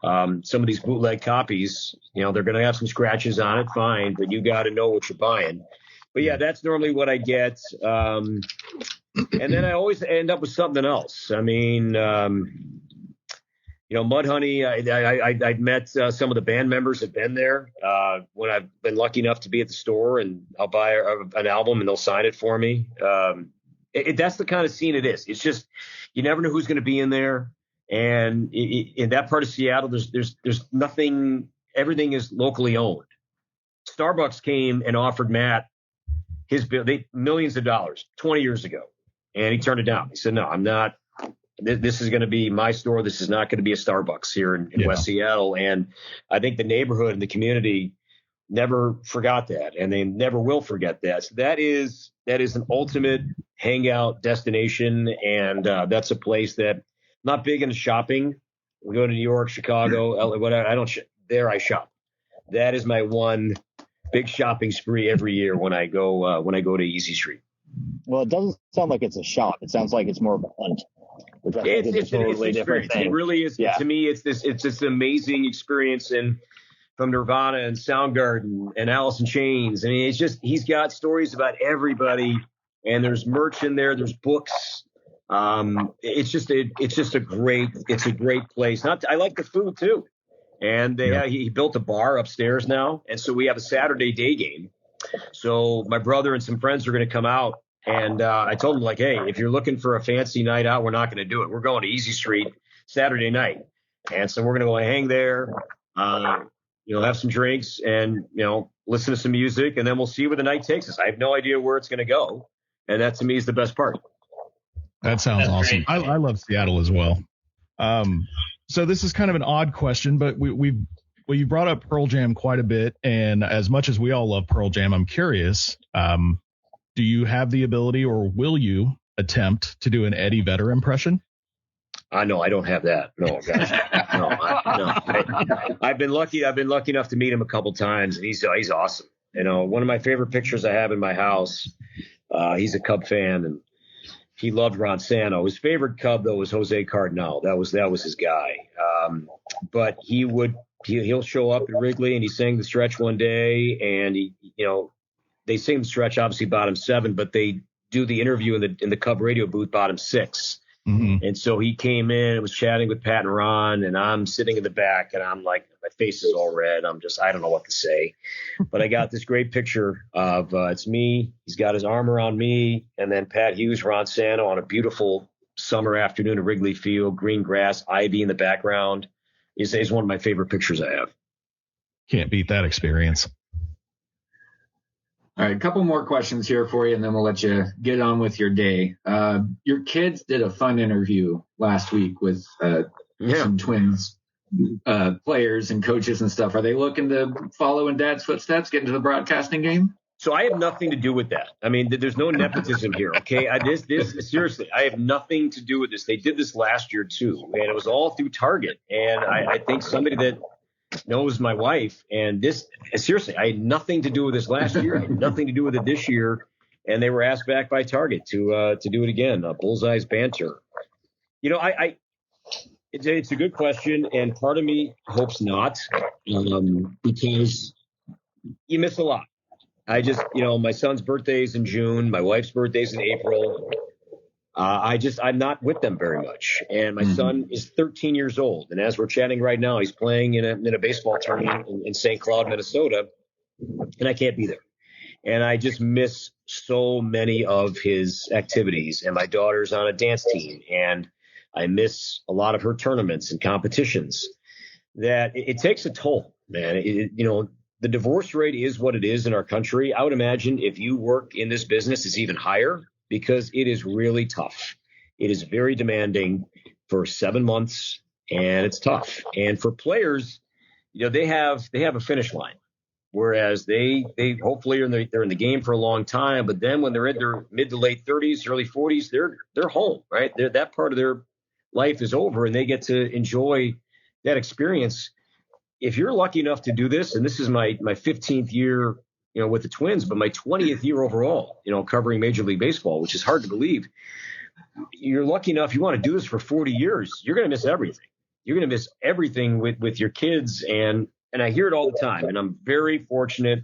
some of these bootleg copies. They're going to have some scratches on it, fine, but you got to know what you're buying. But yeah, that's normally what I get. And then I always end up with something else. I mean, Mudhoney, I met some of the band members have been there when I've been lucky enough to be at the store, and I'll buy an album and they'll sign it for me. That's the kind of scene it is. It's just, you never know who's going to be in there. And in that part of Seattle, there's nothing, everything is locally owned. Starbucks came and offered Matt millions of dollars 20 years ago, and he turned it down. He said, no, I'm not. This is going to be my store. This is not going to be a Starbucks here in West Seattle. And I think the neighborhood and the community never forgot that, and they never will forget that. So that is an ultimate hangout destination, and that's a place that I'm not big into shopping. We go to New York, Chicago, LA, whatever. I don't there. I shop. That is my one big shopping spree every year when I go to Easy Street. Well, it doesn't sound like it's a shop. It sounds like it's more of a hunt. Which I think is a totally different thing. It really is. Yeah. To me, it's this amazing experience from Nirvana and Soundgarden and Alice in Chains. I mean, it's just, he's got stories about everybody, and there's merch in there. There's books. It's just a great place. I like the food too. And he built a bar upstairs now. And so we have a Saturday day game. So my brother and some friends are going to come out. And I told him, like, hey, if you're looking for a fancy night out, we're not going to do it. We're going to Easy Street Saturday night. And so we're going to go hang there, have some drinks and, listen to some music. And then we'll see where the night takes us. I have no idea where it's going to go. And that, to me, is the best part. That sounds awesome. I love Seattle as well. So this is kind of an odd question, but you brought up Pearl Jam quite a bit. And as much as we all love Pearl Jam, I'm curious, do you have the ability, or will you attempt to do an Eddie Vedder impression? No, I don't have that. No, gosh. No. I've been lucky enough to meet him a couple times, and he's awesome. One of my favorite pictures I have in my house, he's a Cub fan, and he loved Ron Santo. His favorite Cub, though, was Jose Cardinal. That was his guy. But he'll show up at Wrigley, and he sang the stretch one day, and they sing the stretch, obviously bottom 7, but they do the interview in the Cub radio booth, bottom 6. Mm-hmm. And so he came in and was chatting with Pat and Ron, and I'm sitting in the back, and I'm like, my face is all red. I don't know what to say. But I got this great picture of it's me. He's got his arm around me, and then Pat Hughes, Ron Santo on a beautiful summer afternoon at Wrigley Field, green grass, ivy in the background. Is one of my favorite pictures I have. Can't beat that experience. All right, a couple more questions here for you, and then we'll let you get on with your day. Your kids did a fun interview last week with some Twins players and coaches and stuff. Are they looking to follow in Dad's footsteps, get into the broadcasting game? So I have nothing to do with that. I mean, there's no nepotism here, okay? Seriously, I have nothing to do with this. They did this last year too, and it was all through Target. And I think somebody that knows my wife, and seriously, I had nothing to do with this last year. I had nothing to do with it this year, and they were asked back by Target to do it again. Bullseye's banter. It's a good question, and part of me hopes not, because you miss a lot. My son's birthday is in June, my wife's birthday is in April. I'm not with them very much. And my son is 13 years old. And as we're chatting right now, he's playing in a baseball tournament in St. Cloud, Minnesota. And I can't be there. And I just miss so many of his activities. And my daughter's on a dance team. And I miss a lot of her tournaments and competitions. That it takes a toll, man. The divorce rate is what it is in our country. I would imagine if you work in this business, it's even higher, because it is really tough. It is very demanding for 7 months, and it's tough. And for players, they have a finish line, whereas they hopefully they're in the game for a long time. But then when they're in their mid to late 30s, early 40s, they're home, right? That part of their life is over, and they get to enjoy that experience. If you're lucky enough to do this, and this is my 15th year, with the Twins, but my 20th year overall, covering Major League Baseball, which is hard to believe. You're lucky enough, you want to do this for 40 years, you're going to miss everything. You're going to miss everything with your kids. And I hear it all the time. And I'm very fortunate.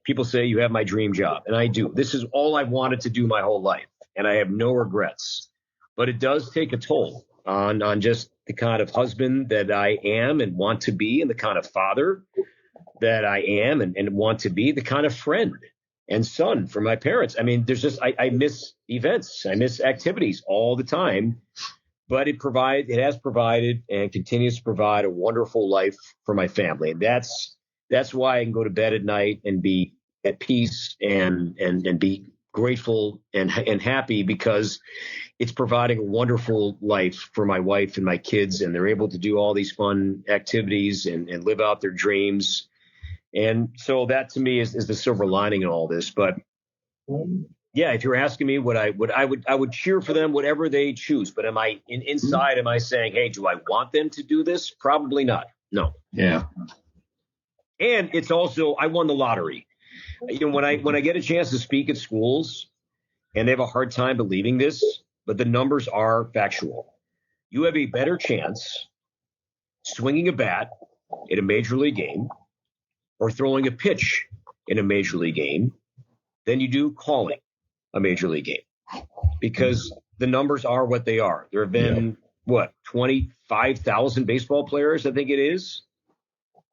people say you have my dream job, and I do. This is all I've wanted to do my whole life, and I have no regrets. But it does take a toll on just the kind of husband that I am and want to be, and the kind of father that I am and want to be, the kind of friend and son for my parents. I mean, there's just I miss events, I miss activities all the time. But it has provided and continues to provide a wonderful life for my family. And that's why I can go to bed at night and be at peace and be grateful and happy, because it's providing a wonderful life for my wife and my kids. And they're able to do all these fun activities and live out their dreams. And so that to me is the silver lining in all this. But yeah, if you're asking me I would cheer for them, whatever they choose. But am I inside? Am I saying, hey, do I want them to do this? Probably not. No. Yeah. And it's also, I won the lottery. You know, when I get a chance to speak at schools, and they have a hard time believing this, but the numbers are factual. You have a better chance swinging a bat in a major league game or throwing a pitch in a major league game than you do calling a major league game, because the numbers are what they are. There have been 25,000 baseball players, I think it is.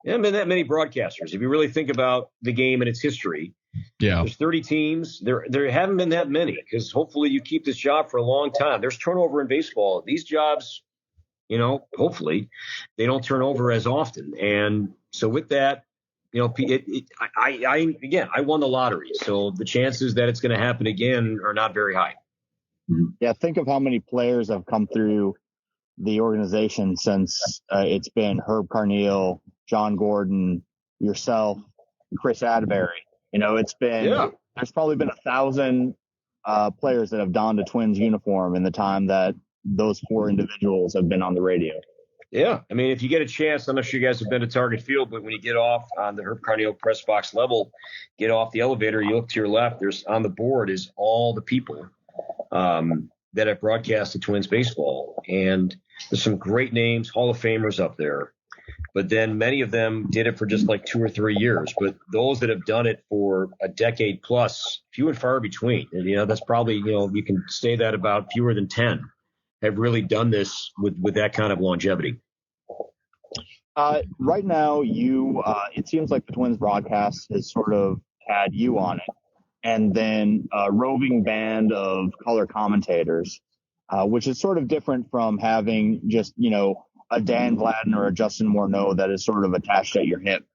There haven't been that many broadcasters. If you really think about the game and its history, there's 30 teams. There haven't been that many, because hopefully you keep this job for a long time. There's turnover in baseball. These jobs, you know, hopefully they don't turn over as often. And so with that, you know, I won the lottery. So the chances that it's going to happen again are not very high. Yeah, think of how many players have come through the organization since it's been Herb Carneal, John Gordon, yourself, Chris Atterbury. You know, it's been there's probably been 1,000 players that have donned a Twins uniform in the time that those four individuals have been on the radio. Yeah, I mean, if you get a chance, I'm not sure you guys have been to Target Field, but when you get off on the Herb Carneal press box level, get off the elevator, you look to your left, there's on the board is all the people that have broadcasted Twins baseball. And there's some great names, Hall of Famers up there. But then many of them did it for just like 2 or 3 years. But those that have done it for a decade plus, few and far between. And, you know, that's probably, you know, you can say that about fewer than 10 have really done this with that kind of longevity. Right now, it seems like the Twins broadcast has sort of had you on it, and then a roving band of color commentators, which is sort of different from having just, you know, a Dan Vladden or a Justin Morneau that is sort of attached at your hip.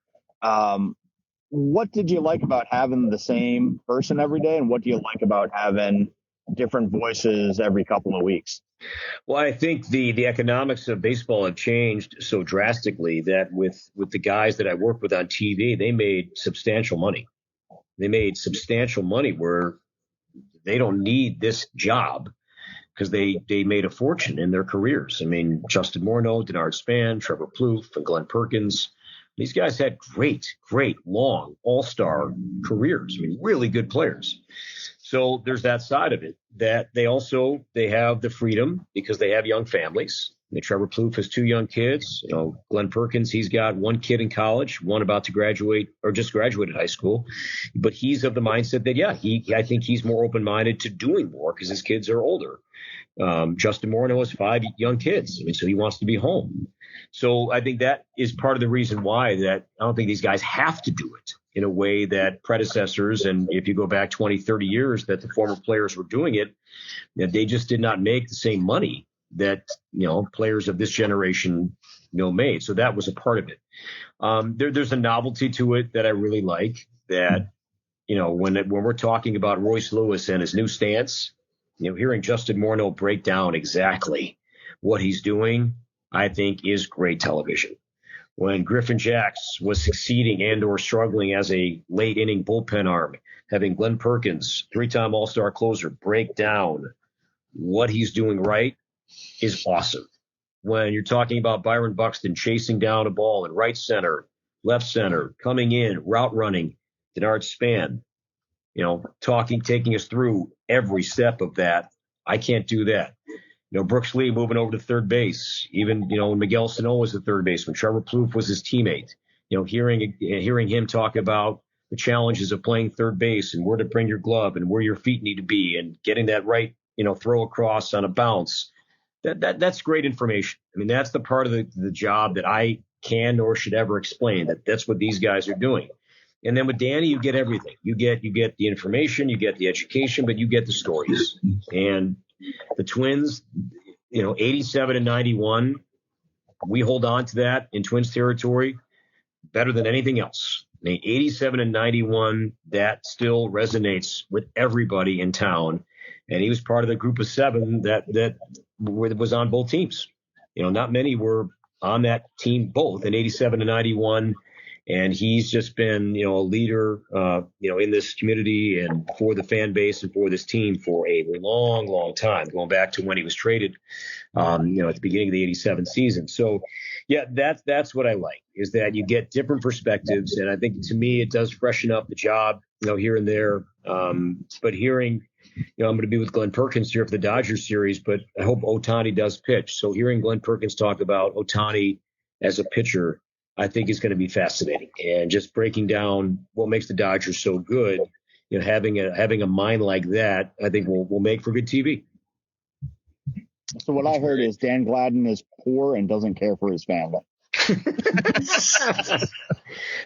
What did you like about having the same person every day, and what do you like about having different voices every couple of weeks? Well, I think the economics of baseball have changed so drastically that with the guys that I work with on TV, they made substantial money. They made substantial money where they don't need this job because they made a fortune in their careers. I mean, Justin Morneau, Denard Span, Trevor Plouffe, and Glenn Perkins. These guys had great, long all-star careers. I mean, really good players. So there's that side of it, that they have the freedom because they have young families. I mean, Trevor Plouffe has 2 young kids. You know, Glenn Perkins, he's got 1 kid in college, 1 about to graduate or just graduated high school. But he's of the mindset that, I think he's more open-minded to doing more because his kids are older. Justin Morneau has 5 young kids. I mean, so he wants to be home. So I think that is part of the reason why that I don't think these guys have to do it in a way that predecessors, and if you go back 20, 30 years that the former players were doing it, that they just did not make the same money that, you know, players of this generation, you know, made. So that was a part of it. There's a novelty to it that I really like, that, you know, when we're talking about Royce Lewis and his new stance, you know, hearing Justin Morneau break down exactly what he's doing, I think is great television. When Griffin Jacks was succeeding and or struggling as a late inning bullpen arm, having Glenn Perkins, 3-time All-Star closer, break down what he's doing right is awesome. When you're talking about Byron Buxton chasing down a ball in right center, left center, coming in, route running, Denard Span, you know, taking us through every step of that. I can't do that. You know, Brooks Lee moving over to third base, even, you know, when Miguel Sano was the third baseman, Trevor Plouffe was his teammate, you know, hearing him talk about the challenges of playing third base and where to bring your glove and where your feet need to be and getting that right, throw across on a bounce. That's great information. I mean, that's the part of the job that I can or should ever explain. That's what these guys are doing. And then with Danny, you get everything. You get the information, you get the education, but you get the stories. And the Twins, 87 and 91, we hold on to that in Twins territory better than anything else. I mean, 87 and 91, that still resonates with everybody in town. And he was part of the group of 7 that was on both teams. Not many were on that team both in 87 and 91. And he's just been, a leader, in this community and for the fan base and for this team for a long, long time, going back to when he was traded, at the beginning of the 87 season. So, yeah, that's what I like, is that you get different perspectives. And I think, to me, it does freshen up the job, here and there. But hearing, I'm going to be with Glenn Perkins here for the Dodgers series, but I hope Ohtani does pitch. So hearing Glenn Perkins talk about Ohtani as a pitcher, I think is going to be fascinating, and just breaking down what makes the Dodgers so good. Having a mind like that, I think will make for good TV. So what I heard is Dan Gladden is poor and doesn't care for his family.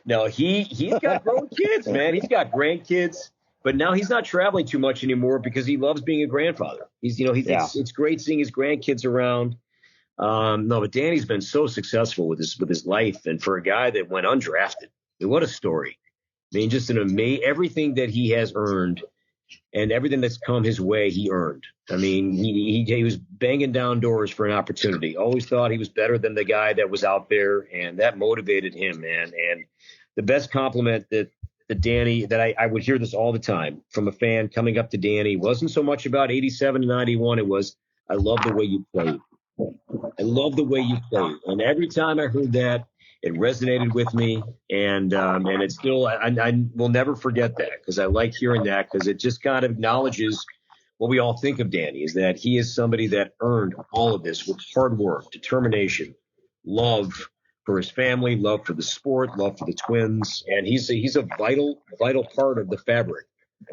No, he's got grown kids, man. He's got grandkids, but now he's not traveling too much anymore because he loves being a grandfather. It's great seeing his grandkids around. No, but Danny's been so successful with his life, and for a guy that went undrafted, what a story. I mean, just everything that he has earned and everything that's come his way, he earned. I mean, he was banging down doors for an opportunity. Always thought he was better than the guy that was out there, and that motivated him, man. And the best compliment that Danny, that I would hear this all the time from a fan coming up to Danny, wasn't so much about 87 to 91. It was, I love the way you played. I love the way you played. And every time I heard that, it resonated with me. And it's still, I will never forget that, because I like hearing that, because it just kind of acknowledges what we all think of Danny, is that he is somebody that earned all of this with hard work, determination, love for his family, love for the sport, love for the Twins. And he's a vital part of the fabric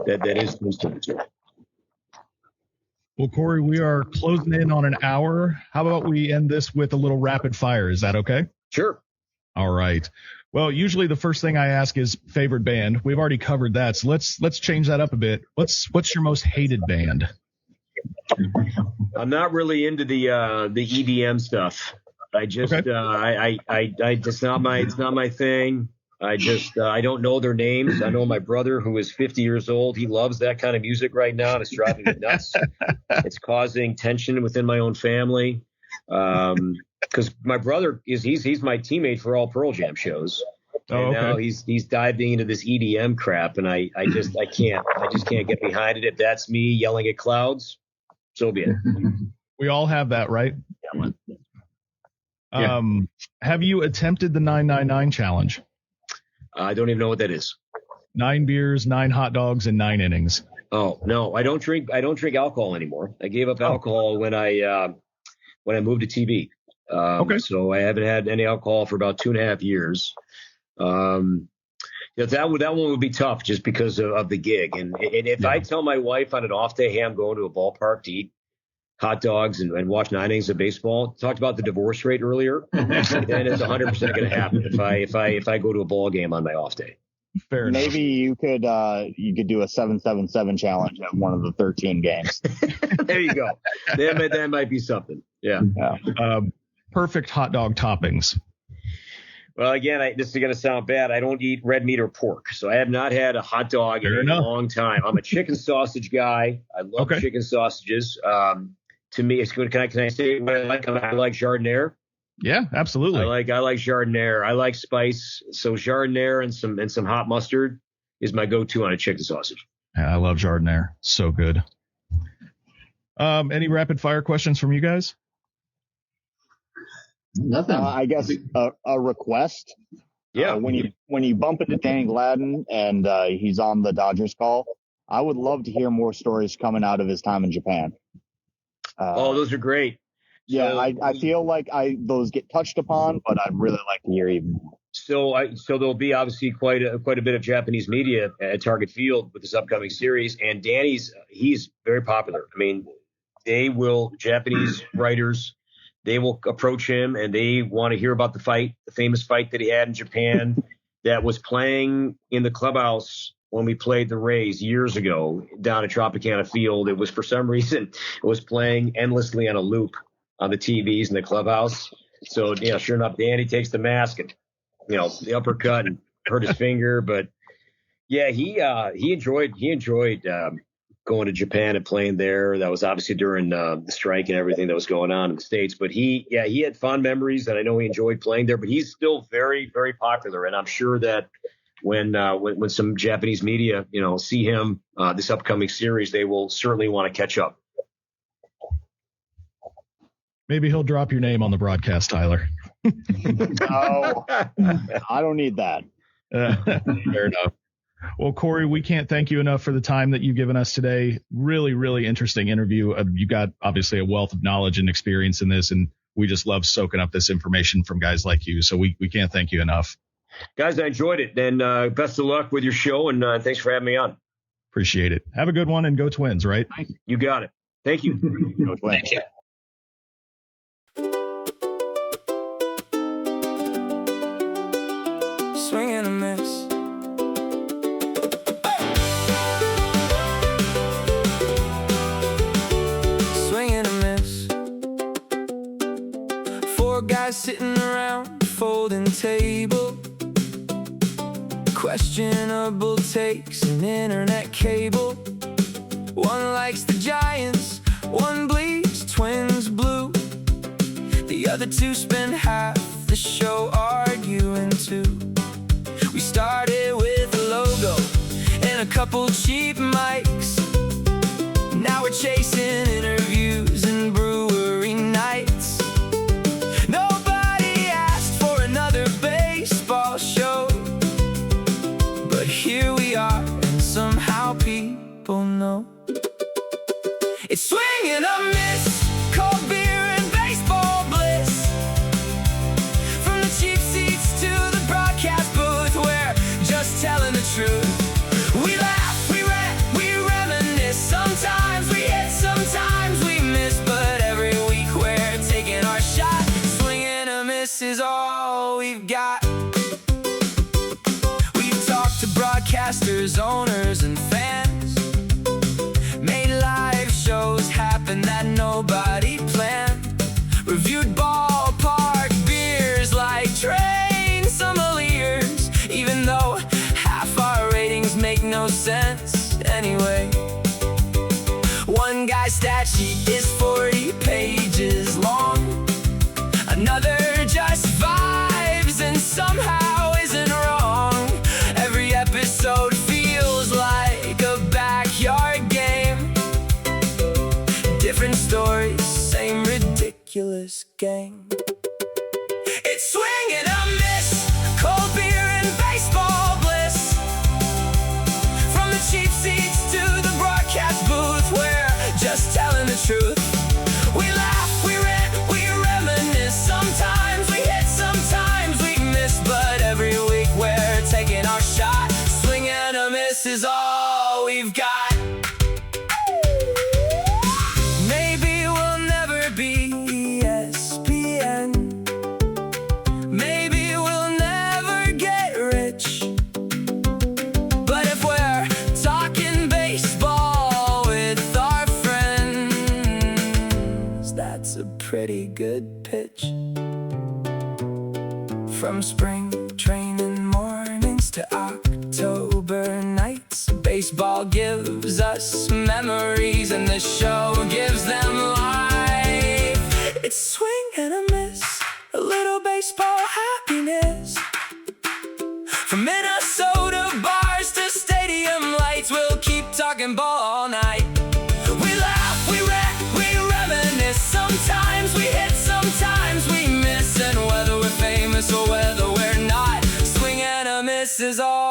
that is Twins territory. Well, Cory, we are closing in on an hour. How about we end this with a little rapid fire? Is that okay? Sure. All right. Well, usually the first thing I ask is favorite band. We've already covered that, so let's change that up a bit. What's your most hated band? I'm not really into the EDM stuff. I just okay. It's not my thing. I don't know their names. I know my brother, who is 50 years old, he loves that kind of music right now, and it's driving me nuts. It's causing tension within my own family. Because my brother he's my teammate for all Pearl Jam shows. And now he's diving into this EDM crap, and I just can't get behind it. If that's me yelling at clouds, so be it. We all have that, right? Yeah. Have you attempted the 999 challenge? I don't even know what that is. 9 beers, 9 hot dogs, and 9 innings. Oh no, I don't drink alcohol anymore. I gave up alcohol when I moved to TV. So I haven't had any alcohol for about 2.5 years. That one would be tough just because of the gig. And if I tell my wife on an off day, hey, I'm going to a ballpark to eat hot dogs and watch 9 innings of baseball, talked about the divorce rate earlier, then it's 100% going to happen if I go to a ball game on my off day. Fair enough. Maybe you could do a 777 challenge at one of the 13 games. There you go. That might be something. Yeah. Perfect hot dog toppings. Well, again, this is going to sound bad. I don't eat red meat or pork, so I have not had a hot dog in a long time. I'm a chicken sausage guy. I love chicken sausages. To me, it's good. Can I say what I like? I like jardiniere. Yeah, absolutely. I like jardiniere. I like spice. So jardiniere and some hot mustard is my go-to on a chicken sausage. Yeah, I love jardiniere. So good. Any rapid fire questions from you guys? Nothing. I guess a request. Yeah. When you bump into Danny Gladden and he's on the Dodgers call, I would love to hear more stories coming out of his time in Japan. Those are great. Yeah, I feel like those get touched upon, but I'd really like to hear even more. So there'll be obviously quite a bit of Japanese media at Target Field with this upcoming series, and he's very popular. I mean, Japanese writers, they will approach him and they want to hear about the famous fight that he had in Japan that was playing in the clubhouse when we played the Rays years ago down at Tropicana Field. It was, for some reason, it was playing endlessly on a loop on the TVs in the clubhouse. So, sure enough, Danny takes the mask and, the uppercut and hurt his finger. But yeah, he enjoyed going to Japan and playing there. That was obviously during the strike and everything that was going on in the States. But he had fond memories, and I know he enjoyed playing there. But he's still very, very popular, and I'm sure that when some Japanese media, see him this upcoming series, they will certainly want to catch up. Maybe he'll drop your name on the broadcast, Tyler. No, I don't need that. Fair enough. Well, Cory, we can't thank you enough for the time that you've given us today. Really, really interesting interview. You got obviously a wealth of knowledge and experience in this, and we just love soaking up this information from guys like you. So we can't thank you enough. Guys, I enjoyed it, and best of luck with your show, and thanks for having me on. Appreciate it. Have a good one, and go Twins, right? You got it. Thank you. Go Twins. Thank you. Swing and a miss. Swing and a miss. Four guys sitting around, folding table. Questionable takes, an internet cable. One likes the Giants, one bleeds Twins blue. The other two spend half the show arguing too. We started with a logo and a couple cheap mics. Now we're chasing interviews and brewery nights. Nobody asked for another baseball show, but here we are, and somehow people know. It's swing and a miss, cold beer and baseball bliss. From the cheap seats to the broadcast booth, we're just telling the truth. We laugh, we rant, we reminisce. Sometimes we hit, sometimes we miss, but every week we're taking our shot. Swing and a miss is all we've got. We've talked to broadcasters, owners, and fans. Made live shows happen that nobody planned. Reviewed ballpark beers like train sommeliers, even though half our ratings make no sense anyway. One guy's stat sheet is 40 pages long. Another just vibes and somehow isn't wrong. Every episode feels like a backyard game. Different stories, same ridiculous game. It's swing and a miss, cold beer and baseball bliss. From the cheap seats to the broadcast booth, we're just telling the truth. We laugh, we rant, we reminisce. Sometimes we hit, sometimes we miss, but every week we're taking our shot. Swing and a miss is all we've got. Maybe we'll never be ESPN. Maybe we'll never get rich. But if we're talking baseball with our friends, that's a pretty good pitch. From spring training mornings to October nights, baseball gives us memories and the show gives them life. It's swing and a miss, a little baseball happiness. From Minnesota bars to stadium lights, we'll keep talking ball all night. We laugh, we rant, we reminisce. Sometimes we hit, sometimes we miss. And whether we're famous or whether we're not, swing and a miss is all